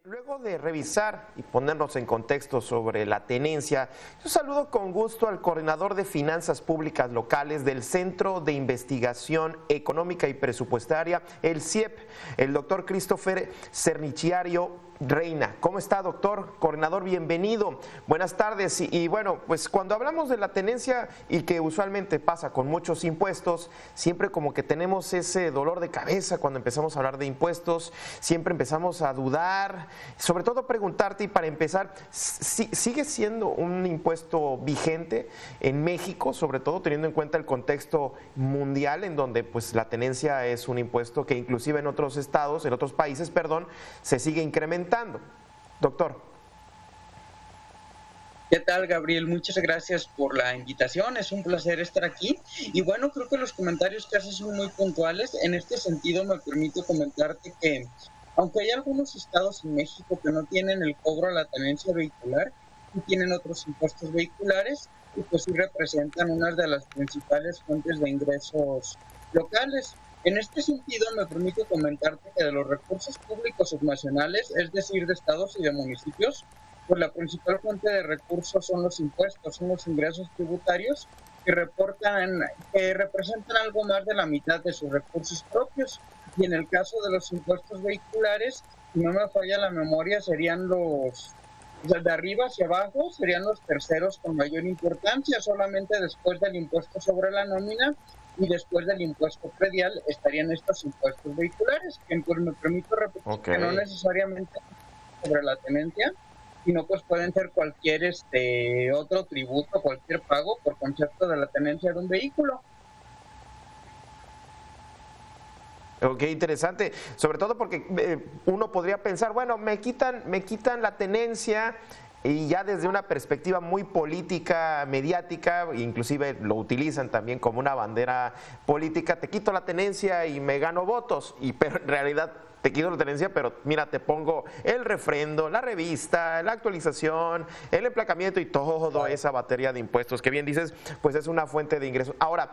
Luego de revisar y ponernos en contexto sobre la tenencia, yo saludo con gusto al coordinador de Finanzas Públicas Locales del Centro de Investigación Económica y Presupuestaria, el CIEP, el doctor Christopher Cernichiario Reina. ¿Cómo está, doctor? Coordinador, bienvenido. Buenas tardes. Y bueno, pues cuando hablamos de la tenencia y que usualmente pasa con muchos impuestos, siempre como que tenemos ese dolor de cabeza cuando empezamos a hablar de impuestos, siempre empezamos a dudar, sobre todo preguntarte, y para empezar, ¿sigue siendo un impuesto vigente en México, sobre todo teniendo en cuenta el contexto mundial en donde pues la tenencia es un impuesto que inclusive en otros estados, en otros países, perdón, se sigue incrementando? Doctor. ¿Qué tal, Gabriel? Muchas gracias por la invitación, es un placer estar aquí. Y bueno, creo que los comentarios que haces son muy puntuales. En este sentido, me permito comentarte que, aunque hay algunos estados en México que no tienen el cobro a la tenencia vehicular, sí tienen otros impuestos vehiculares y pues sí representan una de las principales fuentes de ingresos locales. En este sentido, me permito comentarte que de los recursos públicos subnacionales, es decir, de estados y de municipios, pues la principal fuente de recursos son los impuestos, son los ingresos tributarios que representan algo más de la mitad de sus recursos propios. Y en el caso de los impuestos vehiculares, si no me falla la memoria, serían los de arriba hacia abajo, serían los terceros con mayor importancia, solamente después del impuesto sobre la nómina y después del impuesto predial estarían estos impuestos vehiculares, que pues me permito repetir que no necesariamente sobre la tenencia, sino pues pueden ser cualquier otro tributo, cualquier pago por concepto de la tenencia de un vehículo. Ok, interesante, sobre todo porque uno podría pensar, bueno, me quitan la tenencia, y ya desde una perspectiva muy política, mediática, inclusive lo utilizan también como una bandera política, te quito la tenencia y me gano votos, pero en realidad te quito la tenencia, pero mira, te pongo el refrendo, la revista, la actualización, el emplacamiento y toda esa batería de impuestos que bien dices, pues es una fuente de ingresos. Ahora,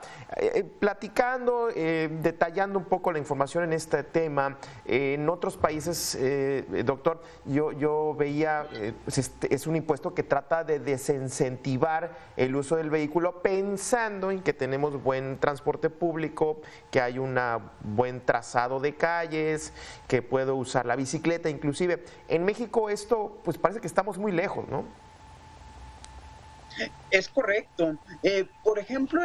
platicando, detallando un poco la información en este tema, en otros países, doctor, yo veía, es un impuesto que trata de desincentivar el uso del vehículo pensando en que tenemos buen transporte público, que hay un buen trazado de calles, que puedo usar la bicicleta, inclusive. En México esto, pues parece que estamos muy lejos, ¿no? Es correcto. Por ejemplo,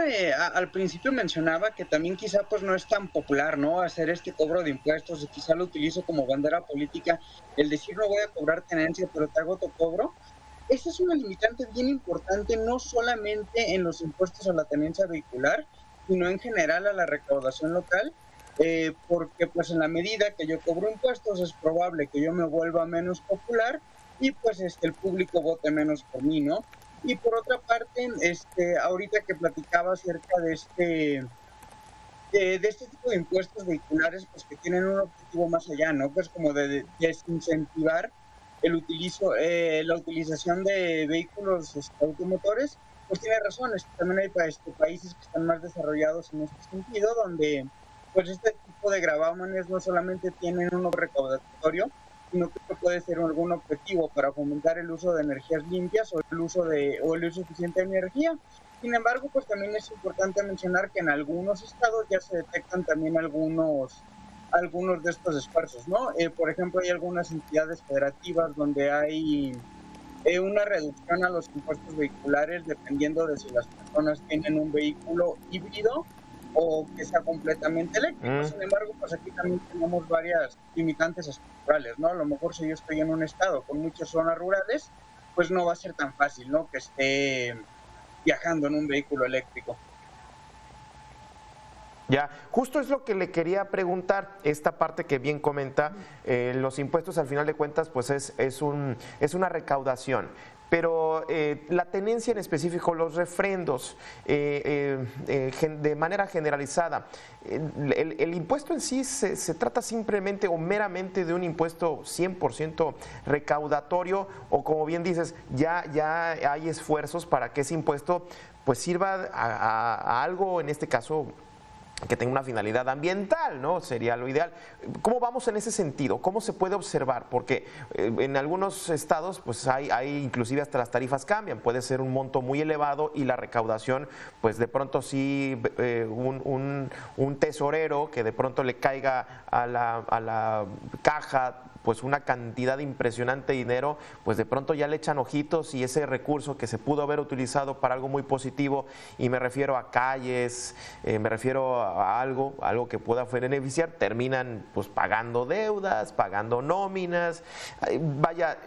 al principio mencionaba que también quizá pues no es tan popular, ¿no? Hacer este cobro de impuestos, y quizá lo utilizo como bandera política, el decir no voy a cobrar tenencia, pero te hago tu cobro. Esa es una limitante bien importante, no solamente en los impuestos a la tenencia vehicular, sino en general a la recaudación local, porque pues en la medida que yo cobro impuestos es probable que yo me vuelva menos popular y pues el público vote menos por mí, ¿no? Y por otra parte, ahorita que platicaba acerca de este tipo de impuestos vehiculares, pues que tienen un objetivo más allá, ¿no? Pues como de desincentivar la utilización de vehículos automotores, pues tiene razón, también hay países que están más desarrollados en este sentido, donde pues este tipo de gravámenes no solamente tienen un recaudatorio, sino que puede ser algún objetivo para fomentar el uso de energías limpias o el uso eficiente de energía. Sin embargo, pues también es importante mencionar que en algunos estados ya se detectan también algunos de estos esfuerzos, ¿no? Por ejemplo, hay algunas entidades federativas donde hay una reducción a los impuestos vehiculares dependiendo de si las personas tienen un vehículo híbrido o que sea completamente eléctrico. Sin embargo, pues aquí también tenemos varias limitantes estructurales, ¿no? A lo mejor si yo estoy en un estado con muchas zonas rurales, pues no va a ser tan fácil, ¿no? Que esté viajando en un vehículo eléctrico. Ya, justo es lo que le quería preguntar, esta parte que bien comenta, los impuestos al final de cuentas pues es una recaudación, pero la tenencia en específico, los refrendos, de manera generalizada, el impuesto en sí se trata simplemente o meramente de un impuesto 100% recaudatorio, o como bien dices, ya hay esfuerzos para que ese impuesto pues sirva a algo, en este caso que tenga una finalidad ambiental, ¿no? Sería lo ideal. ¿Cómo vamos en ese sentido? ¿Cómo se puede observar? Porque en algunos estados, pues hay inclusive hasta las tarifas cambian. Puede ser un monto muy elevado y la recaudación, pues de pronto sí, un tesorero que de pronto le caiga a la caja pues una cantidad impresionante de dinero, pues de pronto ya le echan ojitos y ese recurso que se pudo haber utilizado para algo muy positivo, y me refiero a calles, me refiero a algo que pueda beneficiar, terminan pues pagando deudas, pagando nóminas. Vaya,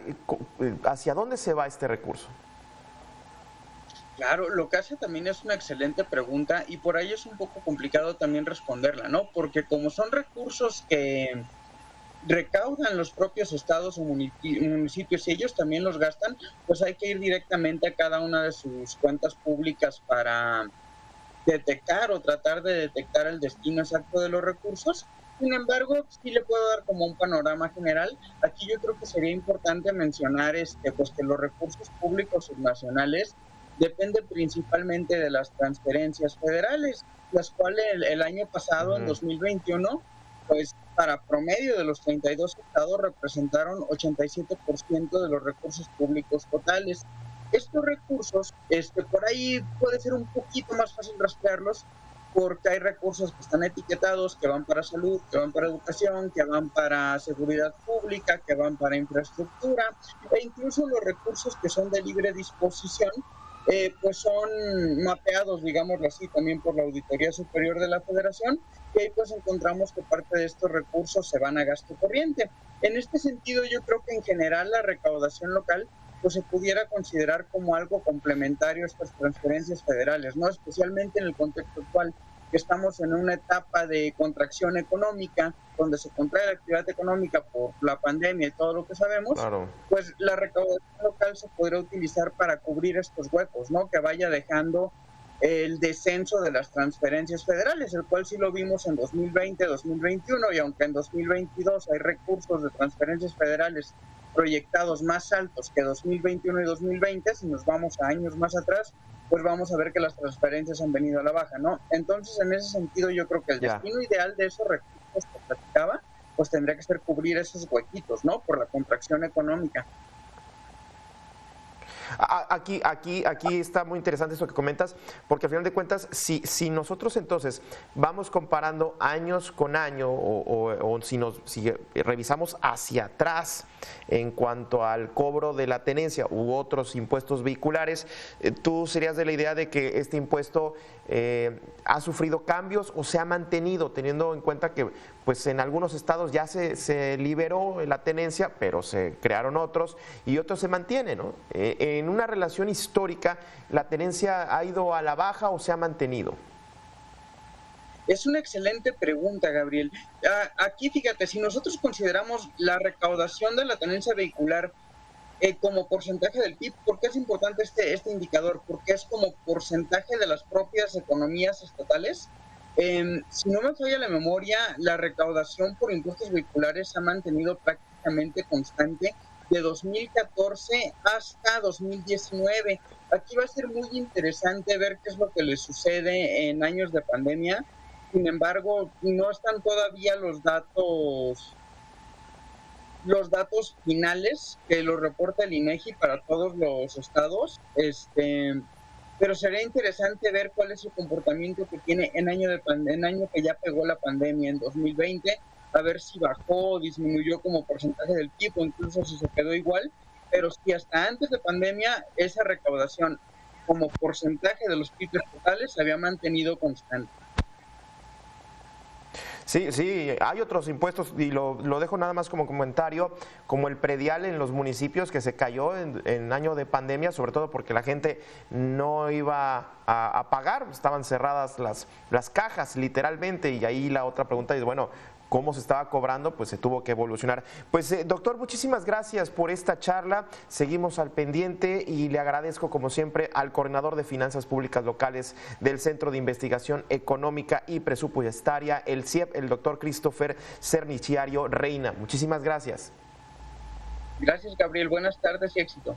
¿hacia dónde se va este recurso? Claro, lo que hace también es una excelente pregunta y por ahí es un poco complicado también responderla, ¿no? Porque como son recursos que recaudan los propios estados o municipios y ellos también los gastan, pues hay que ir directamente a cada una de sus cuentas públicas para detectar o tratar de detectar el destino exacto de los recursos. Sin embargo, sí le puedo dar como un panorama general. Aquí yo creo que sería importante mencionar pues que los recursos públicos subnacionales dependen principalmente de las transferencias federales, las cuales el año pasado, en 2021, pues para promedio de los 32 estados representaron 87% de los recursos públicos totales. Estos recursos, por ahí puede ser un poquito más fácil rastrearlos porque hay recursos que están etiquetados, que van para salud, que van para educación, que van para seguridad pública, que van para infraestructura, e incluso los recursos que son de libre disposición, pues son mapeados, digámoslo así, también por la Auditoría Superior de la Federación, y ahí pues encontramos que parte de estos recursos se van a gasto corriente. En este sentido, yo creo que en general la recaudación local pues se pudiera considerar como algo complementario a estas transferencias federales, ¿no? Especialmente en el contexto actual, que estamos en una etapa de contracción económica, donde se contrae la actividad económica por la pandemia y todo lo que sabemos, claro, pues la recaudación local se podría utilizar para cubrir estos huecos, ¿no? Que vaya dejando el descenso de las transferencias federales, el cual sí lo vimos en 2020, 2021, y aunque en 2022 hay recursos de transferencias federales proyectados más altos que 2021 y 2020, si nos vamos a años más atrás, pues vamos a ver que las transferencias han venido a la baja, ¿no? Entonces, en ese sentido, yo creo que el destino ideal de esos recursos que platicaba, pues tendría que ser cubrir esos huequitos, ¿no? Por la contracción económica. Aquí está muy interesante eso que comentas, porque al final de cuentas, si nosotros entonces vamos comparando años con año o si revisamos hacia atrás en cuanto al cobro de la tenencia u otros impuestos vehiculares, ¿tú serías de la idea de que este impuesto ha sufrido cambios o se ha mantenido, teniendo en cuenta que pues en algunos estados ya se liberó la tenencia, pero se crearon otros y otros se mantienen, ¿no? En una relación histórica, ¿la tenencia ha ido a la baja o se ha mantenido? Es una excelente pregunta, Gabriel. Aquí, fíjate, si nosotros consideramos la recaudación de la tenencia vehicular como porcentaje del PIB, ¿por qué es importante este indicador? Porque es como porcentaje de las propias economías estatales. Si no me falla la memoria, la recaudación por impuestos vehiculares se ha mantenido prácticamente constante de 2014 hasta 2019. Aquí va a ser muy interesante ver qué es lo que le sucede en años de pandemia. Sin embargo, no están todavía los datos finales que lo reporta el INEGI para todos los estados, pero sería interesante ver cuál es el comportamiento que tiene en año que ya pegó la pandemia en 2020, a ver si bajó o disminuyó como porcentaje del PIB o incluso si se quedó igual, pero si hasta antes de pandemia esa recaudación como porcentaje de los PIB totales se había mantenido constante. Sí, hay otros impuestos y lo dejo nada más como comentario, como el predial en los municipios que se cayó en año de pandemia, sobre todo porque la gente no iba a pagar, estaban cerradas las cajas literalmente, y ahí la otra pregunta es, bueno, cómo se estaba cobrando, pues se tuvo que evolucionar. Pues doctor, muchísimas gracias por esta charla, seguimos al pendiente y le agradezco como siempre al coordinador de Finanzas Públicas Locales del Centro de Investigación Económica y Presupuestaria, el CIEP, el doctor Christopher Cerniciario Reina. Muchísimas gracias. Gracias, Gabriel, buenas tardes y éxito.